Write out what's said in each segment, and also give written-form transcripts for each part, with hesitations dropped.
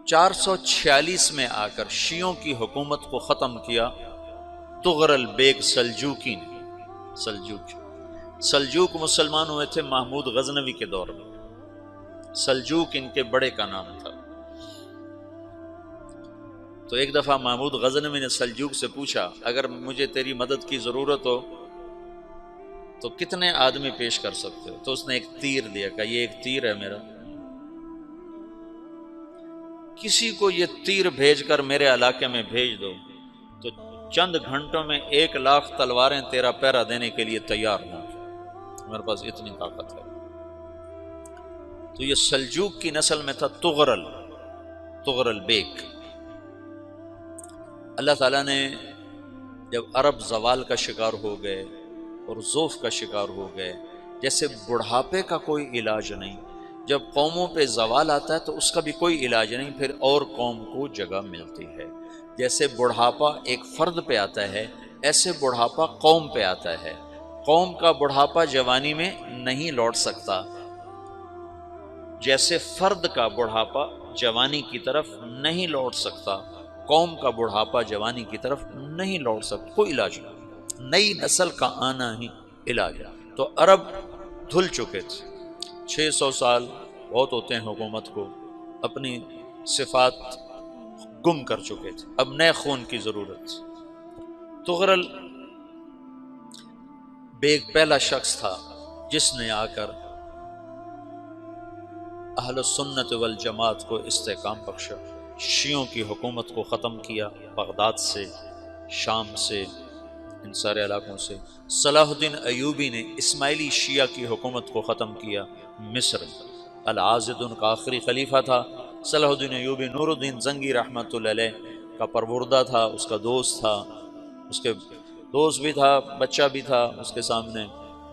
446 میں آ کر شیعوں کی حکومت کو ختم کیا تغرل بیگ سلجوکی نے۔ سلجوک مسلمان ہوئے تھے محمود غزنوی کے دور میں، سلجوک ان کے بڑے کا نام تھا۔ تو ایک دفعہ محمود غزنوی نے سلجوک سے پوچھا اگر مجھے تیری مدد کی ضرورت ہو تو کتنے آدمی پیش کر سکتے ہو؟ تو اس نے ایک تیر دیا، کہا یہ ایک تیر ہے میرا، کسی کو یہ تیر بھیج کر میرے علاقے میں بھیج دو تو چند گھنٹوں میں 1,00,000 تلواریں تیرا پہرا دینے کے لیے تیار ہوں، میرے پاس اتنی طاقت ہے۔ تو یہ سلجوک کی نسل میں تھا تغرل بیگ۔ اللہ تعالیٰ نے جب عرب زوال کا شکار ہو گئے اور ضعف کا شکار ہو گئے، جیسے بڑھاپے کا کوئی علاج نہیں، جب قوموں پہ زوال آتا ہے تو اس کا بھی کوئی علاج نہیں، پھر اور قوم کو جگہ ملتی ہے۔ جیسے بڑھاپا ایک فرد پہ آتا ہے، ایسے بڑھاپا قوم پہ آتا ہے۔ قوم کا بڑھاپا جوانی میں نہیں لوٹ سکتا، جیسے فرد کا بڑھاپا جوانی کی طرف نہیں لوٹ سکتا، قوم کا بڑھاپا جوانی کی طرف نہیں لوٹ سکتا، کوئی علاج نہیں، نئی نسل کا آنا ہی علاج ہے۔ تو عرب دھل چکے تھے، 600 سال بہت ہوتے ہیں حکومت کو، اپنی صفات گم کر چکے تھے، اب نئے خون کی ضرورت تھی۔ تغرل بیگ پہلا شخص تھا جس نے آ کر اہل سنت والجماعت کو استحکام بخشا، شیعوں کی حکومت کو ختم کیا، بغداد سے، شام سے، ان سارے علاقوں سے۔ صلاح الدین ایوبی نے اسماعیلی شیعہ کی حکومت کو ختم کیا، مصر۔ العاضد ان کا آخری خلیفہ تھا صلاح الدین ایوبی، نور الدین زنگی رحمۃ اللہ علیہ کا پروردہ تھا، اس کا دوست تھا، اس کے دوست بھی تھا، بچہ بھی تھا اس کے سامنے،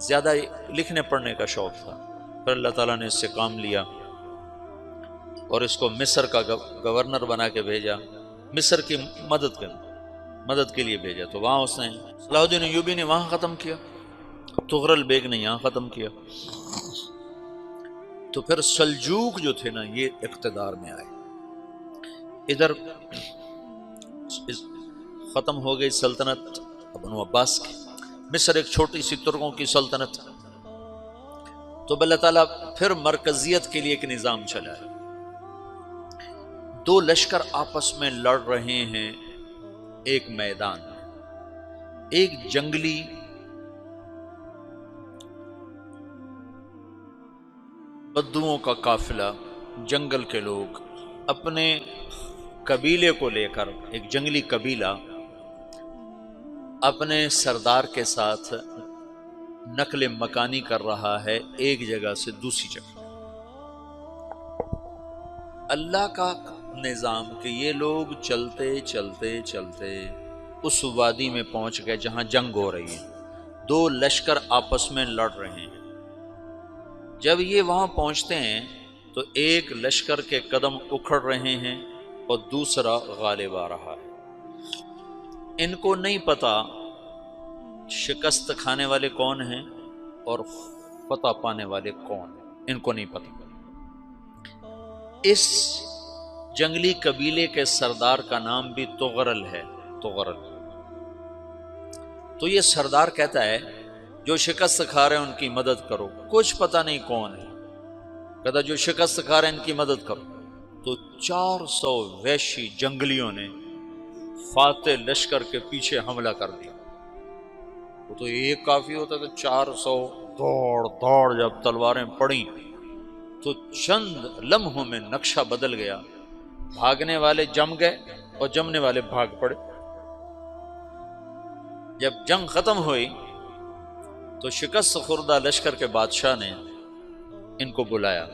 زیادہ لکھنے پڑھنے کا شوق تھا۔ پھر اللہ تعالیٰ نے اس سے کام لیا اور اس کو مصر کا گورنر بنا کے بھیجا، مصر کی مدد کے لیے بھیجا، تو وہاں اس نے صلاح الدین ایوبی نے وہاں ختم کیا، تغرل بیگ نے یہاں ختم کیا۔ تو پھر سلجوق جو تھے نا یہ اقتدار میں آئے، ادھر ختم ہو گئی سلطنت بنو عباس کی، مصر ایک چھوٹی سی ترکوں کی سلطنت، تو اللہ تعالیٰ پھر مرکزیت کے لیے ایک نظام چلایا۔ دو لشکر آپس میں لڑ رہے ہیں ایک میدان میں، ایک جنگلی بدوؤں کا قافلہ، جنگل کے لوگ اپنے قبیلے کو لے کر، ایک جنگلی قبیلہ اپنے سردار کے ساتھ نقل مکانی کر رہا ہے ایک جگہ سے دوسری جگہ۔ اللہ کا نظام کہ یہ لوگ چلتے چلتے چلتے اس وادی میں پہنچ گئے جہاں جنگ ہو رہی ہے، دو لشکر آپس میں لڑ رہے ہیں۔ جب یہ وہاں پہنچتے ہیں تو ایک لشکر کے قدم اکھڑ رہے ہیں اور دوسرا غالب آ رہا ہے۔ ان کو نہیں پتا شکست کھانے والے کون ہیں اور فتح پانے والے کون ہیں، ان کو نہیں پتا۔ اس جنگلی قبیلے کے سردار کا نام بھی تغرل ہے، تغرل۔ تو یہ سردار کہتا ہے جو شکست کھا رہے ہیں ان کی مدد کرو، کچھ پتہ نہیں کون ہے، کہتا جو شکست کھا رہے ہیں ان کی مدد کرو۔ تو 400 وحشی جنگلیوں نے فاتح لشکر کے پیچھے حملہ کر دیا۔ وہ تو ایک کافی ہوتا تو 400 دوڑ جب تلواریں پڑیں تو چند لمحوں میں نقشہ بدل گیا، بھاگنے والے جم گئے اور جمنے والے بھاگ پڑے۔ جب جنگ ختم ہوئی تو شکست خوردہ لشکر کے بادشاہ نے ان کو بلایا،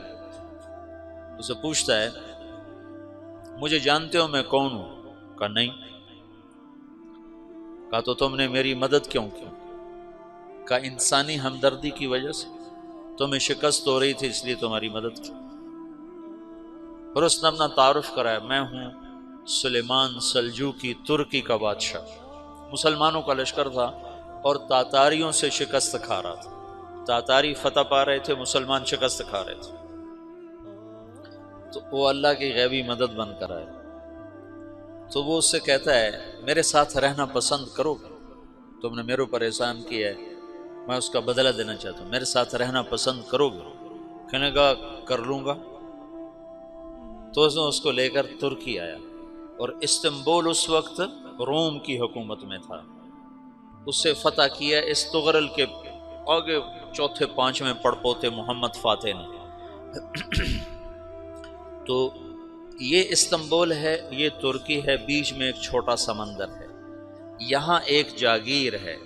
اسے پوچھتا ہے مجھے جانتے ہو میں کون ہوں؟ کہا نہیں۔ کہا تو تم نے میری مدد کیوں کی؟ کہا انسانی ہمدردی کی وجہ سے، تمہیں شکست ہو رہی تھی اس لیے تمہاری مدد کی۔ اور اس نے اپنا تعارف کرایا، میں ہوں سلیمان سلجوقی، ترکی کا بادشاہ۔ مسلمانوں کا لشکر تھا اور تاتاریوں سے شکست کھا رہا تھا، تاتاری فتح پا رہے تھے، مسلمان شکست کھا رہے تھے۔ تو وہ اللہ کی غیبی مدد بن کر آئے، تو وہ اس سے کہتا ہے میرے ساتھ رہنا پسند کرو گے؟ تم نے میرے اوپر احسان کیا ہے، میں اس کا بدلہ دینا چاہتا ہوں، میرے ساتھ رہنا پسند کرو گے؟ کہنے کا کر لوں گا۔ تو اس نے اس کو لے کر ترکی آیا، اور استنبول اس وقت روم کی حکومت میں تھا، اس سے فتح کیا اس تغرل کے آگے چوتھے پانچویں پڑپوتے محمد فاتح نے۔ تو یہ استنبول ہے، یہ ترکی ہے، بیچ میں ایک چھوٹا سمندر ہے، یہاں ایک جاگیر ہے۔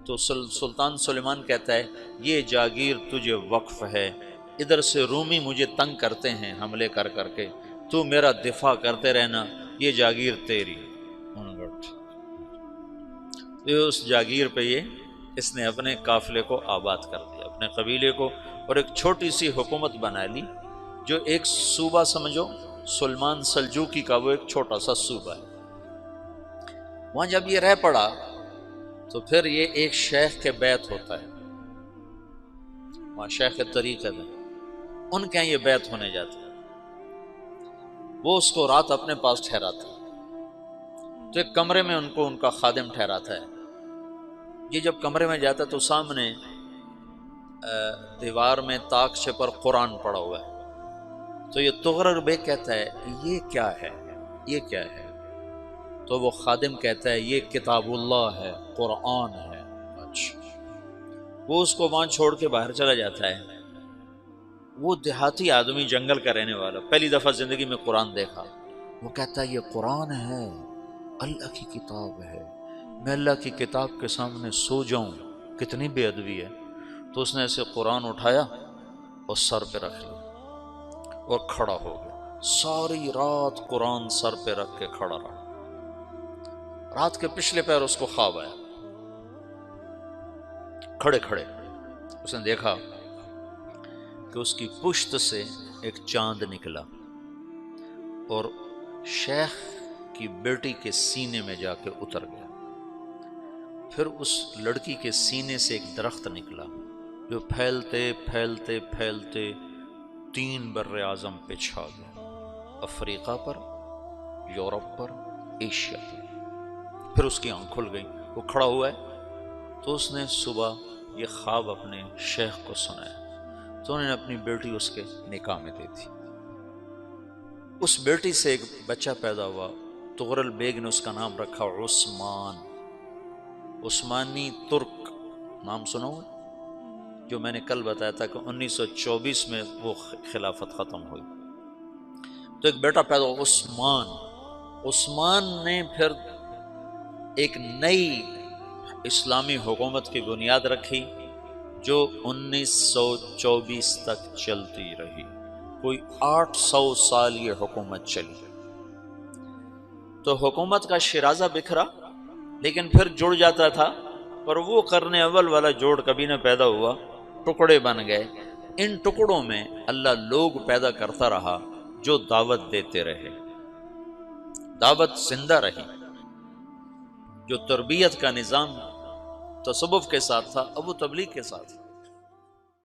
تو سلطان سلیمان کہتا ہے یہ جاگیر تجھے وقف ہے، ادھر سے رومی مجھے تنگ کرتے ہیں حملے کر کر کے، تو میرا دفاع کرتے رہنا، یہ جاگیر تیری۔ یہ اس جاگیر پہ اس نے اپنے قافلے کو آباد کر دیا، اپنے قبیلے کو، اور ایک چھوٹی سی حکومت بنا لی، جو ایک صوبہ سمجھو سلمان سلجوقی کا، وہ ایک چھوٹا سا صوبہ ہے۔ وہاں جب یہ رہ پڑا تو پھر یہ ایک شیخ کے بیت ہوتا ہے، وہاں شیخ طریقت ہے، ان کے یہ بیت ہونے جاتا ہے، وہ اس کو رات اپنے پاس ٹھہراتا ہے، تو ایک کمرے میں ان کا خادم ٹھہراتا ہے۔ یہ جب کمرے میں جاتا ہے تو سامنے دیوار میں طاقچے پر قرآن پڑا ہوا ہے، تو یہ تغرل بیگ کہتا ہے یہ کیا ہے، یہ کیا ہے؟ تو وہ خادم کہتا ہے یہ کتاب اللہ ہے، قرآن ہے۔ اچھا، وہ اس کو وہاں چھوڑ کے باہر چلا جاتا ہے۔ وہ دیہاتی آدمی، جنگل کا رہنے والا، پہلی دفعہ زندگی میں قرآن دیکھا، وہ کہتا ہے یہ قرآن ہے، اللہ کی کتاب ہے، میں اللہ کی کتاب کے سامنے سو جاؤں، کتنی بے ادبی ہے۔ تو اس نے ایسے قرآن اٹھایا اور سر پہ رکھ لیا اور کھڑا ہو گیا، ساری رات قرآن سر پہ رکھ کے کھڑا رہا۔ رات کے پچھلے پہر اس کو خواب آیا، کھڑے کھڑے اس نے دیکھا کہ اس کی پشت سے ایک چاند نکلا اور شیخ کی بیٹی کے سینے میں جا کے اتر گیا۔ پھر اس لڑکی کے سینے سے ایک درخت نکلا جو پھیلتے پھیلتے پھیلتے 3 بر اعظم پہ چھا گیا، افریقہ پر، یورپ پر، ایشیا پر۔ پھر اس کی آنکھ کھل گئی، وہ کھڑا ہوا ہے، تو اس نے صبح یہ خواب اپنے شیخ کو سنایا، تو انہوں نے اپنی بیٹی اس کے نکاح میں دے دی۔ اس بیٹی سے ایک بچہ پیدا ہوا، تغرل بیگ نے اس کا نام رکھا عثمان، عثمانی ترک نام سنا ہوا، جو میں نے کل بتایا تھا کہ 1924 میں وہ خلافت ختم ہوئی۔ تو ایک بیٹا پیدا ہوا عثمان۔ عثمان نے پھر ایک نئی اسلامی حکومت کی بنیاد رکھی جو 1924 تک چلتی رہی، کوئی 800 سال یہ حکومت چلی۔ تو حکومت کا شیرازہ بکھرا، لیکن پھر جڑ جاتا تھا، پر وہ قرن اول والا جوڑ کبھی نہ پیدا ہوا، ٹکڑے بن گئے۔ ان ٹکڑوں میں اللہ لوگ پیدا کرتا رہا جو دعوت دیتے رہے، دعوت زندہ رہی۔ جو تربیت کا نظام تصوف کے ساتھ تھا اب وہ تبلیغ کے ساتھ۔